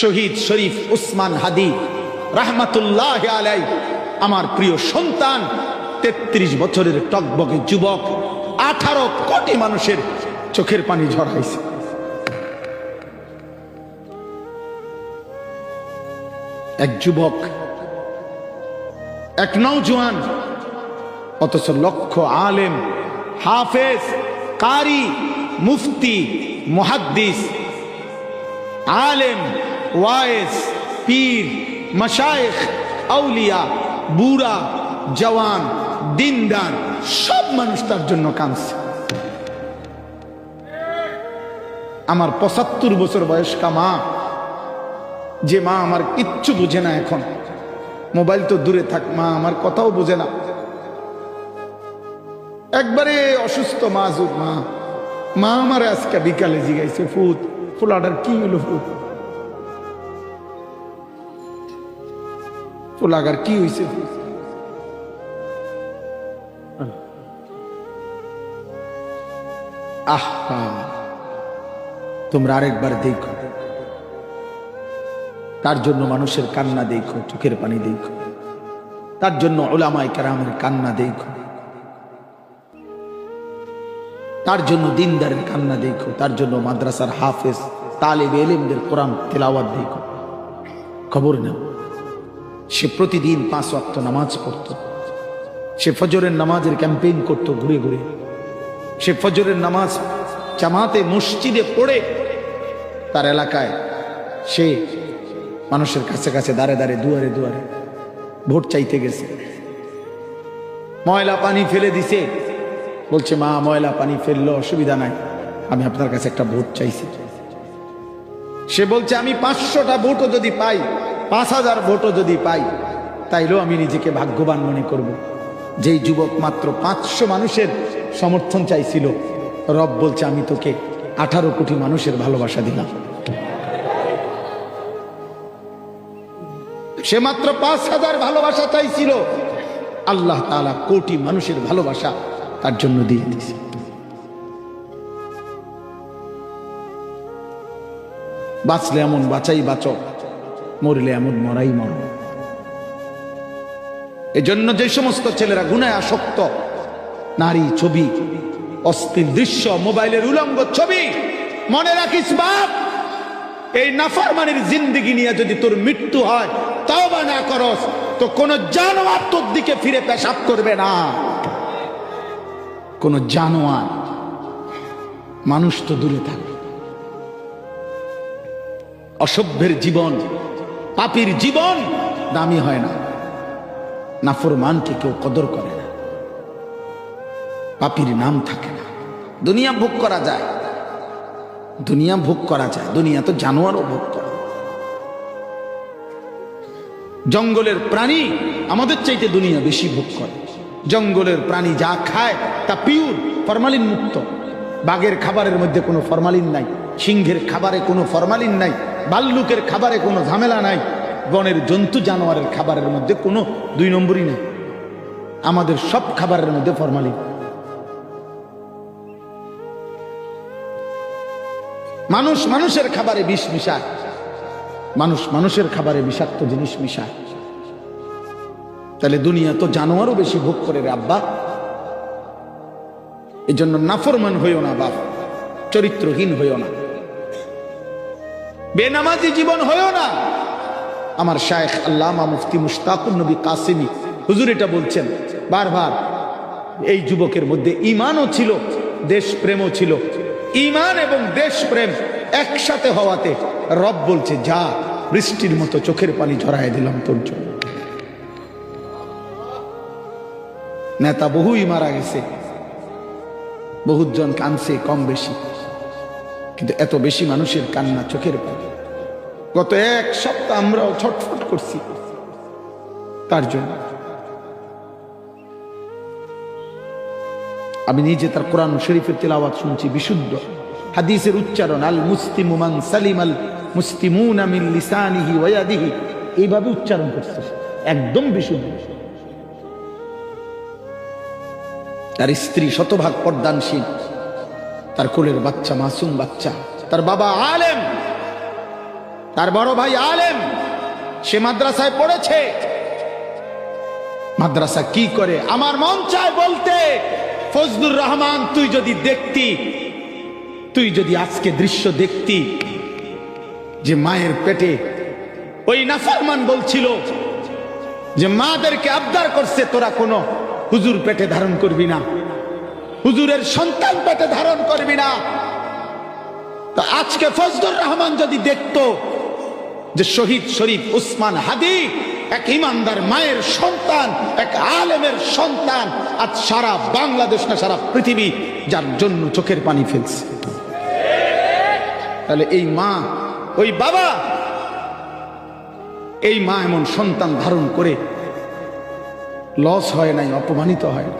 শহীদ শরীফ উসমান হাদি রাহমাতুল্লাহ আলাইহি, আমার প্রিয় সন্তান, 33 বছরের টকবকে যুবক, 18 কোটি মানুষের চোখের পানি ঝরাইছে। এক যুবক, এক নওজোয়ান, অথচ লক্ষ আলেম, হাফেজ, কারি, মুফতি, মুহাদ্দিস, আলেম, ওয়াইজ, পীর, মাশায়েখ, আউলিয়া, বুড়া, জওয়ান, দিনদার, সব মানুষ তার জন্য কাঁদছে। আমার 75 বছর বয়স্কা মা, যে মা আমার কিচ্ছু বুঝে না, এখন মোবাইল তো দূরে থাক, মা আমার কথাও বুঝে না, একবারে অসুস্থ মাজুর মা। মা আমার আজকে বিকালে জিগাইছে, ফুত ফুলাডার কি হলো, ফুত ফুলাগার কি হয়েছে? আহা, তোমরা আরেকবার দেখো, তার জন্য মানুষের কান্না দেখো, চোখের পানি দেখো, তার জন্য উলামায়ে কেরামের কান্না দেখো, তার জন্য দিনদারের কান্না দেখো, তার জন্য মাদ্রাসার হাফেজ, তালিব ইলমদের কোরআন তেলাওয়াত দেখো। খবর নাও, সে প্রতিদিন 5 ওয়াক্ত নামাজ পড়ত, সে ফজরের নামাজের ক্যাম্পেইন করত ঘুরে ঘুরে, সে ফজরের নামাজ জামাতে মসজিদে পড়ে তার এলাকায় সে মানুষের কাছে কাছে দাঁড়ে দাঁড়ে দুয়ারে দুয়ারে ভোট চাইতে গেছে। ময়লা পানি ফেলে দিছে, বলছে মা ময়লা পানি ফেললো অসুবিধা নাই, আমি আপনার কাছে একটা ভোট চাইছি। সে বলছে আমি 500টা ভোটও যদি পাই, 5000 ভোটও যদি পাই, তাইলেও আমি নিজেকে ভাগ্যবান মনে করব। যেই যুবক মাত্র 500 মানুষের সমর্থন চাইছিল, রব বলছে আমি তোকে 18 কোটি মানুষের ভালোবাসা দিলাম। সে মাত্র 5000 ভালোবাসা চাইছিল, আল্লাহ তাআলা কোটি মানুষের ভালোবাসা তার জন্য দিয়ে দিয়েছে। বাঁচলে এমন বাঁচাই বাঁচো, মরলে এমন মরাই মর। এজন্য যে সমস্ত ছেলেরা গুনাহে আসক্ত, নারী ছবি, অশ্লীল দৃশ্য, মোবাইলের উলঙ্গ ছবি, মনে রাখিস বাপ, এই নাফরমানির জিন্দেগি নিয়ে যদি তোর মৃত্যু হয়, তওবা না করস, তো কোন জানোয়ার তোর দিকে ফিরে পেশাব করবে না। কোন জানোয়ার, মানুষ তো দূরে থাকবে। অসভ্যের জীবন, পাপীর জীবন দামি হয় না। নাফরমানকে কেউ কদর করে না, পাপীর নাম থাকে না। দুনিয়া ভোগ করা যায়, দুনিয়া ভোগ করা যায়, দুনিয়া তো জানোয়ারও ভোগ করে। জঙ্গলের প্রাণী আমাদের চাইতে দুনিয়া বেশি ভোগ করে। জঙ্গলের প্রাণী যা খায় তা পিওর, ফরমালিন মুক্ত। বাঘের খাবারের মধ্যে কোনো ফরমালিন নাই, সিংহের খাবারে কোনো ফরমালিন নাই, ভাল্লুকের খাবারে কোনো ঝামেলা নাই, বনের জন্তু জানোয়ারের খাবারের মধ্যে কোনো 2 নম্বরই নেই। আমাদের সব খাবারের মধ্যে ফরমালিন। মানুষ মানুষের খাবারে বিষ মিশায়, মানুষ মানুষের খাবারে বিষাক্ত জিনিস মিশায়। তাহলে দুনিয়া তো জানোয়ারও বেশি ভোগ করে রে আব্বা। এই জন্য নাফরমান হইও না বাপ, চরিত্রহীন হইও না, বেনামাজি জীবন হইও না। আমার শায়েখ আল্লামা মুফতি মুশতাকুন নবী কাসিমি হুজুর এটা বলছেন বারবার। এই যুবকের মধ্যে ঈমানও ছিল, দেশপ্রেমও ছিল। ঈমান এবং দেশপ্রেম একসাথে হওয়াতে রব বলছে যা, বৃষ্টির মতো চোখের পানি ঝরায় দিলাম তোর জন্য। নেতা বহুই মারা গেছে, বহুত জন কাঁদছে কম বেশি, কিন্তু এত বেশি মানুষের কান্না, চোখের পানি। গত 1 সপ্তাহ আমরাও ছটফট করছি তার জন্য। আমি নিজে তার কোরআন শরীফের তেলাওয়াত শুনছি, বিশুদ্ধ হাদিসের উচ্চারণ, আল মুসলিমু মান সালিমাল মুসলিমুনা মিন লিসানিহি ওয়া ইয়াদিহি, এইভাবে উচ্চারণ করছে, একদম বিশুদ্ধ। তার স্ত্রী শতভাগ পর্দানশীল, তার কোলের বাচ্চা মাসুম বাচ্চা, তার বাবা আলেম, তার বড় ভাই আলেম, সে মাদ্রাসায় পড়েছে। মাদ্রাসা কি করে আমার মন চায় বলতে, ফজলুর রহমান তুই যদি দেখতি, তুই যদি আজকে দৃশ্য দেখতি যে মায়ের পেটে ওই নাফরমান বলছিল যে মাদেরকে আবদার করছে তোরা কোনো হুজুর পেটে ধারণ করবি না, হুজুরের সন্তান পেটে ধারণ করবি না। তো আজকে ফজলুর রহমান যদি দেখতো যে শহীদ শরীফ উসমান হাদি এক ইমানদার মায়ের সন্তান, এক আলেমের সন্তান, আজ সারা বাংলাদেশ না সারা পৃথিবী যার জন্য চোখের পানি ফেলছে, তাহলে এই মা, ওই বাবা, এই মা এমন সন্তান ধারণ করে লস হয় নাই, অপমানিত হয়।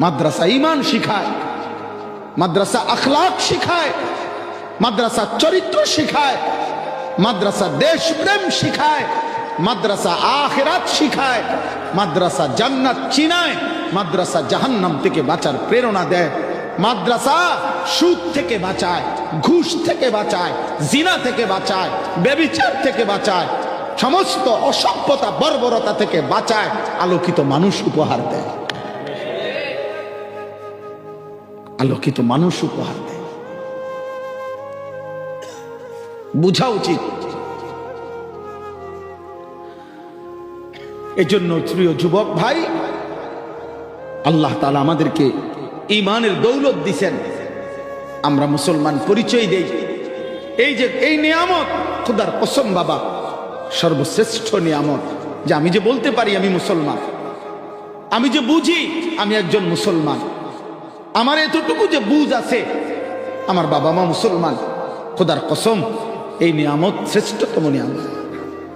মাদ্রাসা ঈমান শিখায়, মাদ্রাসা আখলাক শিখায়, মাদ্রাসা চরিত্র শিখায়, মাদ্রাসা দেশপ্রেম শিখায়, মাদ্রাসা আখিরাত শিখায়, মাদ্রাসা জান্নাত চিনায়, মাদ্রাসা জাহান্নাম থেকে বাঁচার প্রেরণা দেয়, মাদ্রাসা সুদ থেকে বাঁচায়, ঘুষ থেকে বাঁচায়, জিনা থেকে বাঁচায়, ব্যভিচার থেকে বাঁচায়, সমস্ত অসভ্যতা বর্বরতা থেকে বাঁচায়, আলোকিত মানুষ উপহার দেয়, আলোকিত মানুষ উপহার দেয়। বুঝা উচিত। এজন্য প্রিয় যুবক ভাই, আল্লাহ তাআলা আমাদেরকে ঈমানের দৌলত দিয়েছেন, আমরা মুসলমান পরিচয় দেই। এই যে এই নিয়ামত, খোদার কসম বাবা, সর্বশ্রেষ্ঠ নিয়ামত যে আমি যে বলতে পারি আমি মুসলমান, আমি যে বুঝি আমি একজন মুসলমান, আমার এতটুকু যে বুঝ আছে আমার বাবা মা মুসলমান, খোদার কসম এই নিয়ামত শ্রেষ্ঠতম নিয়ামত।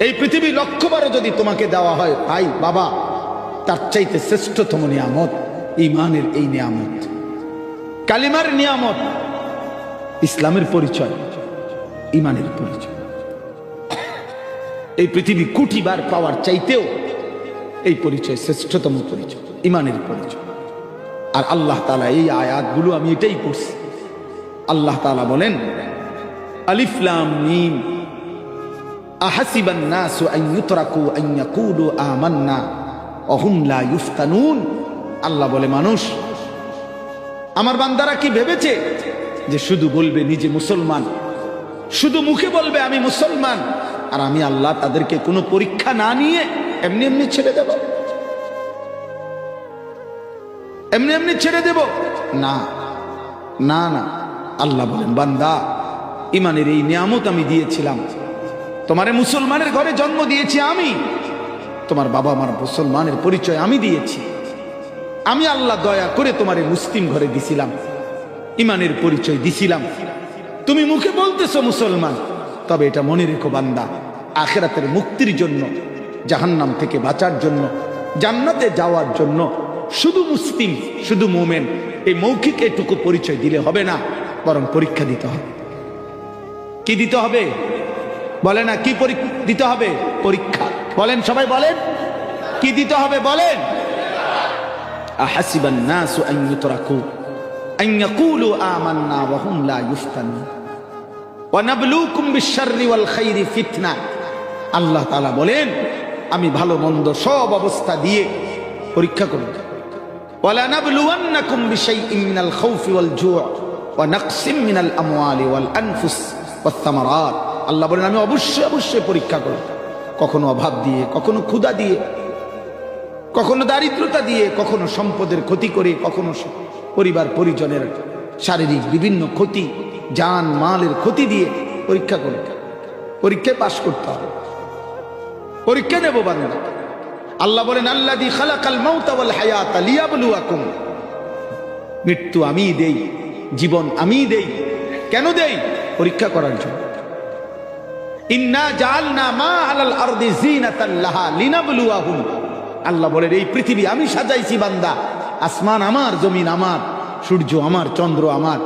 এই পৃথিবী 1,000,000 যদি তোমাকে দেওয়া হয় ভাই বাবা, তার চাইতে শ্রেষ্ঠতম নিয়ামত ঈমানের এই নিয়ামত, কালিমার নিয়ামত, ইসলামের পরিচয়, ঈমানের পরিচয়। এই পৃথিবী কোটিবার পাওয়ার চাইতেও এই পরিচয় শ্রেষ্ঠতম পরিচয়, ঈমানের পরিচয়। আর আল্লাহ তাআলা এই আয়াতগুলো আমি এটাই পড়ছি, আল্লাহ তাআলা বলেন আলিফ লাম মিম আহাসিবান নাসু আন ইউতরাকু আন ইয়াকুলু আমান্না ওয়া হুম লা ইফতানুন। আল্লাহ বলে মানুষ, আমার বান্দারা কি ভেবেছে যে শুধু বলবে নিজে মুসলমান, শুধু মুখে বলবে আমি মুসলমান, আর আমি আল্লাহ তাদেরকে কোনো পরীক্ষা না নিয়ে এমনি এমনি ছেড়ে দেব, এমনি এমনি ছেড়ে দেব? না না না, আল্লাহ বলেন বান্দা, ঈমানের এই নিয়ামত আমি দিয়েছিলাম, তোমারে মুসলমানের ঘরে জন্ম দিয়েছি আমি, তোমার বাবা মার মুসলমানের পরিচয় আমি দিয়েছি, আমি আল্লাহ দয়া করে তোমারে মুসলিম ঘরে দিছিলাম, ঈমানের পরিচয় দিছিলাম। তুমি মুখে বলতেছো মুসলমান, তবে এটা মনে রেখো বান্দা, আখিরাতের মুক্তির জন্য, জাহান্নাম থেকে বাঁচার জন্য, জান্নাতে যাওয়ার জন্য শুধু মুসলিম, শুধু মুমিন এই মৌখিক এটুকু পরিচয় দিলে হবে না, বরং পরীক্ষা দিতে হবে। কি দিতে হবে বলে না? কি দিতে হবে? পরীক্ষা। বলেন সবাই, বলেন কি দিতে হবে? বলেন আহাসিবান নাসু আন ইউতরাকু আন ইয়াকুলু আমান্না ওয়া হুম লা ইফতানুন ওয়া নাবলুকুম বিশ-শাররি ওয়াল খাইরি ফিতনা। আল্লাহ তাআলা বলেন আমি ভালো মন্দ সব অবস্থা দিয়ে পরীক্ষা করব। ওয়ালা নাবলুওয়ান্নাকুম বিশাইইন মিনাল খাউফি ওয়াল জু' ওয়া নাকসিম মিনাল আমওয়ালি ওয়াল আনফুস ওয়াত থামারাত। আল্লাহ বলেন আমি অবশ্যই অবশ্যই পরীক্ষা করব, কখনো অভাব দিয়ে, কখনো ক্ষুধা দিয়ে, কখনো দারিদ্রতা দিয়ে, কখনো সম্পদের ক্ষতি করে, কখনো পরিবার পরিজনের শারীরিক বিভিন্ন ক্ষতি, জান মালের ক্ষতি দিয়ে পরীক্ষা করব। পরীক্ষায় পাশ করতে হবে, পরীক্ষা নেব বান্দা। আল্লাহ বলেন আল্লাযী খালাকাল মাউতা ওয়াল হায়াতা লিয়াবলুয়াকুম। মৃত্যু আমিই দেই, জীবন আমিই দেই। কেন দেই? পরীক্ষা করার জন্য। ইন্না জাআলনা মা আলাল আরদি যিনাতাল লাহা লিনাবলুয়াহুম। আল্লাহ বলেন এই পৃথিবী আমি সাজাইছি বান্দা, আসমান আমার, জমিন আমার, সূর্য আমার, চন্দ্র আমার,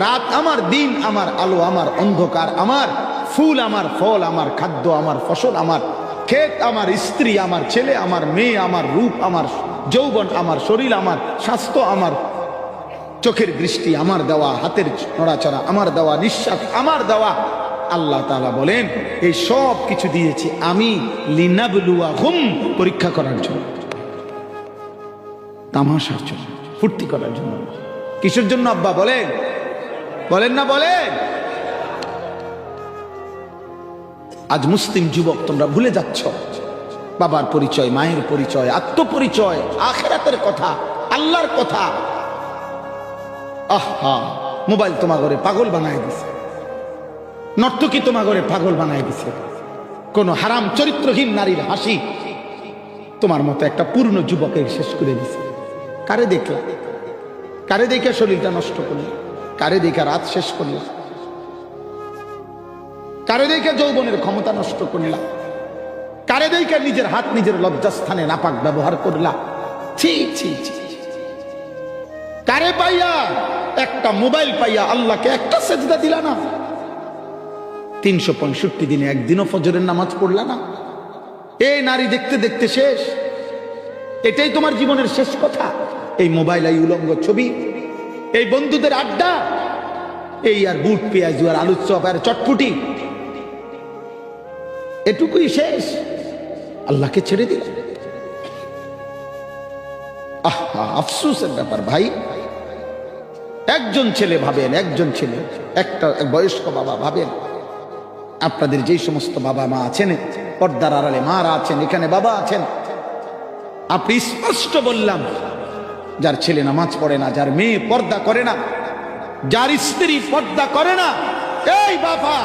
রাত আমার, দিন আমার, আলো আমার, অন্ধকার আমার, ফুল আমার, ফল আমার, খাদ্য আমার, ফসল আমার, ক্ষেত আমার, স্ত্রী আমার, ছেলে আমার, মেয়ে আমার, রূপ আমার, যৌবন আমার, শরীর আমার, স্বাস্থ্য আমার, চোখের দৃষ্টি আমার দেওয়া, হাতের নড়াচড়া আমার দেওয়া, নিঃশ্বাস আমার দেওয়া, আল্লাহ তাআলা বলেন এই সব কিছু দিয়েছি আমি লিনাবলুয়াহুম, পরীক্ষা করার জন্য, তামাশার জন্য, ফুর্তি করার জন্য। কিসের জন্য আব্বা বলেন? বলেন না বলেন। আজ মুসলিম যুবক তোমরা ভুলে যাচ্ছ বাবার পরিচয়, মায়ের পরিচয়, আত্মপরিচয়, আখিরাতের কথা, আল্লাহর কথা। আহা, মোবাইল তোমার ঘরে পাগল বানায় দিছে, নর্তকী তোমার ঘরে পাগল বানায় দিছে, কোন হারাম চরিত্রহীন নারীর হাসি তোমার মতো একটা পূর্ণ যুবকের শেষ করে দিছে। কারে দেখলা? কারে দেখে শরীরটা নষ্ট করলে? কারে দেখে রাত শেষ করলা? কারে দেখে যৌবনের ক্ষমতা নষ্ট করলা? কারে দেখে নিজের হাত নিজের লজ্জাস্থানে নাপাক ব্যবহার করলা? ছি ছি ছি। কারে পাইয়া, একটা মোবাইল পাইয়া আল্লাহকে একটা সেজদা দিলা না? 365 দিনে একদিনও ফজরের নামাজ পড়লা না? এই নারী দেখতে দেখতে শেষ, এটাই তোমার জীবনের শেষ কথা? এই মোবাইল, এই উলঙ্গ ছবি, এই বন্ধুদের আড্ডা, এই আর বুট পেঁয়াজু আর আলুর চপ আর চটপুটি, এটুকুই শেষ? আল্লাহকে ছেড়ে দিল। আহা, আফসোসের ব্যাপার ভাই। একজন ছেলে ভাবেন, একজন ছেলে, একটা বয়স্ক বাবা ভাবেন, আপনাদের যেই সমস্ত বাবা মা আছেন, পর্দার আড়ালে মারা আছেন, এখানে বাবা আছেন, আপনি স্পষ্ট বললাম, যার ছেলে নামাজ পড়ে না, যার মেয়ে পর্দা করে না, যার স্ত্রী পর্দা করে না, এই বাবা,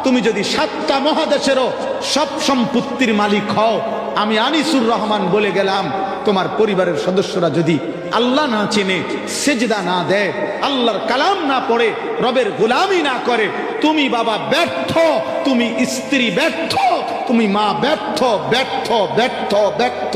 তুমি যদি 7টা মহাদেশেরও সব সম্পত্তির মালিক হও, আমি আনিসুর রহমান বলে গেলাম, তোমার পরিবারের সদস্যরা যদি আল্লাহ না চেনে, সেজদা না দেয়, আল্লাহর কালাম না পড়ে, রবের গোলামি না করে, তুমি বাবা ব্যর্থ, তুমি স্ত্রী ব্যর্থ, তুমি মা ব্যর্থ, ব্যর্থ, ব্যর্থ, ব্যর্থ।